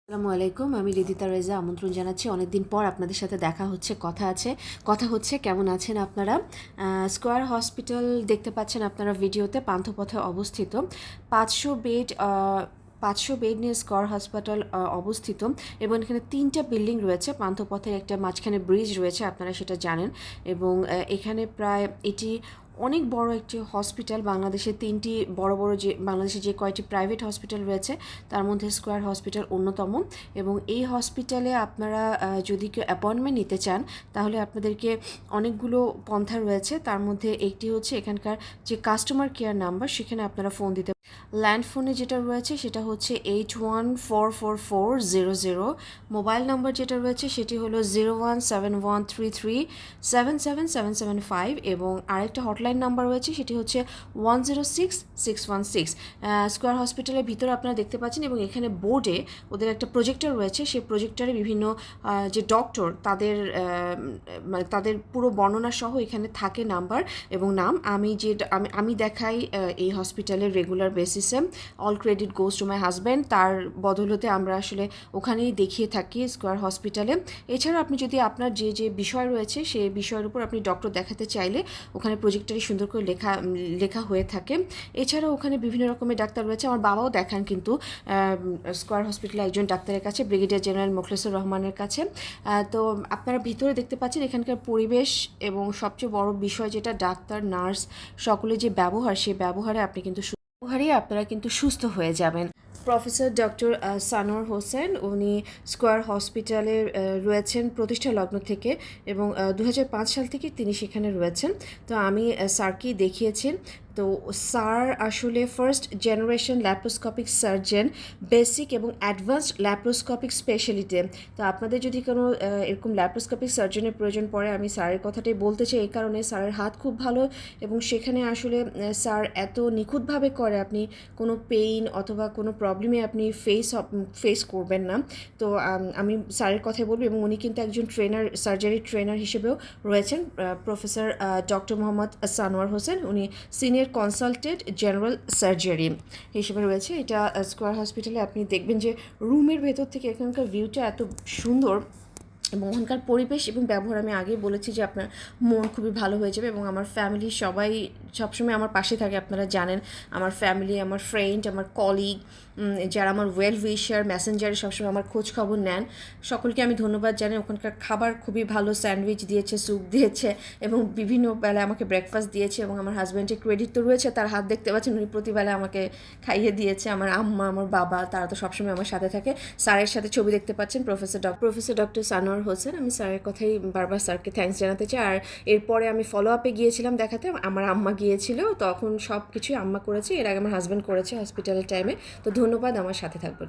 আসসালামু আলাইকুম। আমি রিদিতা রেজা আমন্ত্রণ জানাচ্ছি। অনেকদিন পর আপনাদের সাথে দেখা হচ্ছে, কথা হচ্ছে। কেমন আছেন আপনারা? স্কয়ার হসপিটাল দেখতে পাচ্ছেন আপনারা ভিডিওতে, পান্থপথে অবস্থিত। 500 বেড 500 বেড নিয়ে স্কয়ার হসপিটাল অবস্থিত এবং এখানে 3টা বিল্ডিং রয়েছে। পান্থপথের একটা মাঝখানে ব্রিজ রয়েছে, আপনারা সেটা জানেন। এবং এখানে প্রায় এটি অনেক বড় একটি হসপিটাল। বাংলাদেশে 3টি বড় বড় যে বাংলাদেশে যে কয়টি প্রাইভেট হসপিটাল রয়েছে তার মধ্যে স্কয়ার হসপিটাল অন্যতম। এবং এই হসপিটালে আপনারা যদি কেউ অ্যাপয়েন্টমেন্ট নিতে চান তাহলে আপনাদেরকে অনেকগুলো পন্থা রয়েছে। তার মধ্যে একটি হচ্ছে এখানকার যে কাস্টমার কেয়ার নাম্বার, সেখানে আপনারা ফোন দিতে। ল্যান্ড ফোনে যেটা রয়েছে সেটা হচ্ছে 814440। মোবাইল নাম্বার যেটা রয়েছে সেটি হলো 017133777775 এবং আরেকটা হটলাইন নাম্বার রয়েছে সেটি হচ্ছে 106616। স্কয়ার হসপিটালের ভিতরে আপনারা দেখতে পাচ্ছেন এবং এখানে বোর্ডে ওদের একটা প্রজেক্টর রয়েছে। সেই প্রজেক্টরে বিভিন্ন যে ডক্টর মানে তাদের পুরো বর্ণনা সহ এখানে থাকে নাম্বার এবং নাম। আমি দেখাই এই হসপিটালের রেগুলার বেসিসে। All credit goes to my husband. তার বদৌলতে আমরা আসলে ওখানেই দেখিয়ে থাকি স্কয়ার হসপিটালে। এছাড়া আপনি যদি আপনার যে যে বিষয় রয়েছে সেই বিষয়ের উপর আপনি ডক্টর দেখাতে চাইলে ওখানে প্রজেক্টরে সুন্দর করে লেখা হয়ে থাকে। এছাড়াও ওখানে বিভিন্ন রকমের ডাক্তার রয়েছে। আমার বাবাও দেখান কিন্তু স্কয়ার হসপিটালে একজন ডাক্তারের কাছে, ব্রিগেডিয়ার জেনারেল মোখলেসুর রহমানের কাছে। তো আপনারা ভিতরে দেখতে পাচ্ছেন এখানকার পরিবেশ এবং সবচেয়ে বড় বিষয় যেটা ডাক্তার, নার্স সকলে যে ব্যবহার, সেই ব্যবহারে আপনারা কিন্তু সুস্থ হয়ে যাবেন। প্রফেসর ডক্টর সানোয়ার হোসেন, উনি স্কয়ার হসপিটালে রয়েছেন প্রতিষ্ঠা লগ্ন থেকে এবং 2005 সাল থেকে তিনি সেখানে রয়েছেন। তো আমি স্যারকেই দেখিয়েছেন। তো স্যার আসলে first generation laparoscopic surgeon, basic এবং অ্যাডভান্সড ল্যাপ্রোস্কোপিক স্পেশালিটি। তো আপনাদের যদি কোনো এরকম ল্যাপ্রোস্কোপিক সার্জনের প্রয়োজন পড়ে, আমি স্যারের কথাটাই বলতে চাই। এই কারণে স্যারের হাত খুব ভালো এবং সেখানে আসলে স্যার এত নিখুঁতভাবে করে, আপনি কোনো পেইন অথবা কোনো প্রবলেমে আপনি ফেস করবেন না। তো আমি স্যারের কথাই বলবো এবং উনি কিন্তু একজন সার্জারি ট্রেনার হিসেবেও রয়েছেন। প্রফেসর ডক্টর মোহাম্মদ সানোয়ার হোসেন, উনি সিনিয়র কনসালটেন্ট জেনারেল সার্জারি হিসেবে রয়েছে। এটা স্কয়ার হসপিটালে আপনি দেখবেন যে রুমের ভেতর থেকে এখানকার ভিউটা এত সুন্দর এবং ওখানকার পরিবেশ এবং ব্যবহার। আমি আগেই বলেছি যে আপনার মন খুবই ভালো হয়ে যাবে এবং আমার ফ্যামিলি সবাই সবসময় আমার পাশে থাকে। আপনারা জানেন আমার ফ্যামিলি, আমার ফ্রেন্ড, আমার কলিগ, যারা আমার ওয়েল উইশার, মেসেঞ্জারে সবসময় আমার খোঁজ খবর নেন, সকলকে আমি ধন্যবাদ জানাই। ওখানকার খাবার খুবই ভালো, স্যান্ডউইচ দিয়েছে, স্যুপ দিয়েছে এবং বিভিন্ন বেলায় আমাকে ব্রেকফাস্ট দিয়েছে এবং আমার হাজব্যান্ডের ক্রেডিট তো রয়েছে, তার হাত দেখতে পাচ্ছেন, উনি প্রতিবেলা আমাকে খাইয়ে দিয়েছে। আমার আম্মা, আমার বাবা, তারা তো সবসময় আমার সাথে থাকে। স্যারের সাথে ছবি দেখতে পাচ্ছেন, প্রফেসর ডক্টর সানোয়ার হোসেন। আমি স্যারের কথাই বারবার স্যারকে থ্যাঙ্কস জানাতে চাই। আর এরপরে আমি ফলো আপে গিয়েছিলাম দেখাতে, আমার আম্মা গিয়েছিল, তখন সব কিছুই আম্মা করেছে, এর আগে আমার হাজব্যান্ড করেছে হসপিটালের টাইমে। তো ধন্যবাদ, আমার সাথে থাকবেন।